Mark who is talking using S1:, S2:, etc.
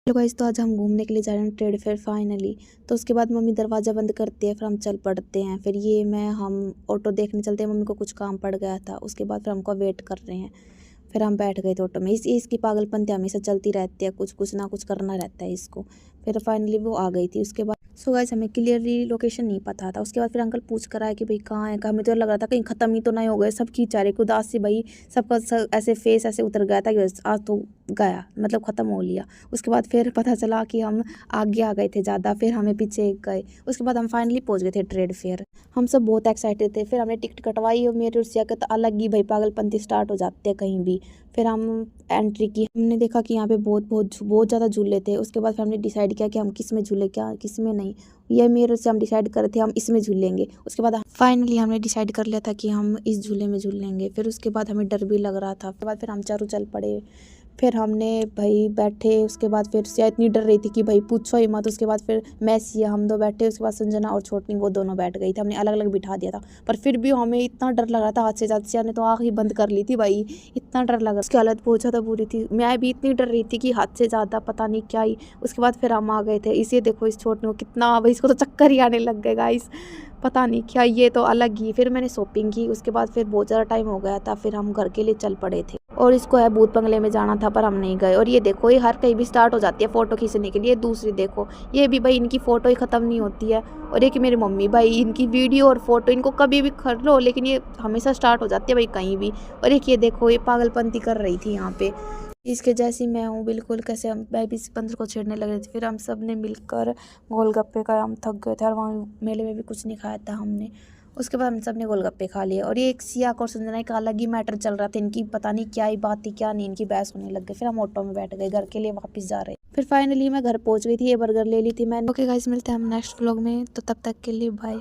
S1: Hello guys, तो आज हम घूमने के लिए जा रहे हैं ट्रेड फेयर फाइनली। तो उसके बाद मम्मी दरवाज़ा बंद करती है, फिर हम चल पड़ते हैं। फिर ये मैं हम ऑटो देखने चलते हैं, मम्मी को कुछ काम पड़ गया था। उसके बाद फिर हमको वेट कर रहे हैं। फिर हम बैठ गए थे ऑटो में। इसकी पागलपंती हमेशा चलती रहती है, कुछ कुछ ना कुछ करना रहता है इसको। फिर फाइनली वो आ गई थी। उसके बाद सो गाइस, हमें क्लियरली लोकेशन नहीं पता था। उसके बाद फिर अंकल पूछ कर आए कि भाई कहाँ है। हमें तो लग रहा था कहीं ख़त्म ही तो नहीं हो गए। सब खींचा रहे उदास से भाई, सबका ऐसे फेस ऐसे उतर गया था कि बस आज तो गया, मतलब ख़त्म हो लिया। उसके बाद फिर पता चला कि हम आगे आ गए थे ज़्यादा, फिर हमें पीछे गए। उसके बाद हम फाइनली पहुंच गए थे ट्रेड फेयर। हम सब बहुत एक्साइटेड थे। फिर हमने टिकट कटवाई और मेरे उस जगह तो अलग ही भाई पागलपंती स्टार्ट हो जाते हैं कहीं भी। फिर हम एंट्री की, हमने देखा कि यहाँ पे बहुत ज़्यादा झूले थे। उसके बाद फिर हमने डिसाइड किया कि हम किस में झूले, क्या किस में नहीं। ये मेरे से हम डिसाइड कर रहे थे हम इसमें झूलेंगे। उसके बाद फाइनली हमने डिसाइड कर लिया था कि हम इस झूले में झूलेंगे। फिर उसके बाद हमें डर भी लग रहा था। उसके बाद फिर हम चारों चल पड़े। फिर हमने भाई बैठे। उसके बाद फिर सिया इतनी डर रही थी कि भाई पूछो ही मत। उसके बाद फिर मैं सिया हम दो बैठे। उसके बाद संजना और छोटनी वो दोनों बैठ गई थी। हमने अलग अलग बिठा दिया था, पर फिर भी हमें इतना डर लग रहा था। हाथ से ज़्यादा सिया ने तो आँख ही बंद कर ली थी भाई, इतना डर लग रहा। उसकी हालत बहुत ज़्यादा बुरी थी। मैं भी इतनी डर रही थी कि हाथ से ज़्यादा पता नहीं क्या ही। उसके बाद फिर हम आ गए थे। इसे देखो इस छोटनी को कितना भाई, इसको तो चक्कर ही आने लग गए गाइस, पता नहीं क्या, ये तो अलग ही। फिर मैंने शॉपिंग की। उसके बाद फिर बहुत ज़्यादा टाइम हो गया था। फिर हम घर के लिए चल पड़े थे। और इसको है भूत बंगले में जाना था, पर हम नहीं गए। और ये देखो, ये हर कहीं भी स्टार्ट हो जाती है फ़ोटो खींचने के लिए। दूसरी देखो, ये भी भाई इनकी फ़ोटो ही ख़त्म नहीं होती है। और एक मेरी मम्मी भाई, इनकी वीडियो और फ़ोटो इनको कभी भी कर लो, लेकिन ये हमेशा स्टार्ट हो जाती है भाई कहीं भी। और एक ये देखो, ये पागलपंती कर रही थी यहाँ पे, इसके जैसी मैं हूँ बिल्कुल। कैसे हम मैं भी इस बंदर को छेड़ने लग रही थी। फिर हम सब ने मिलकर गोलगप्पे का, हम थक गए थे और वहाँ मेले में भी कुछ नहीं खाया था हमने। उसके बाद हम सब ने गोलगप्पे खा लिए। और ये एक सिया और संजना का अलग ही मैटर चल रहा था। इनकी पता नहीं क्या ही बात थी, क्या नहीं, इनकी बहस होने लग गई। फिर हम ऑटो में बैठ गए, घर के लिए वापस जा रहे। फिर फाइनली मैं घर पहुंच गई थी। ये बर्गर ले ली थी मैंने। ओके गाइस, मिलते हैं हम नेक्स्ट व्लॉग में। तो तब तक के लिए बाय।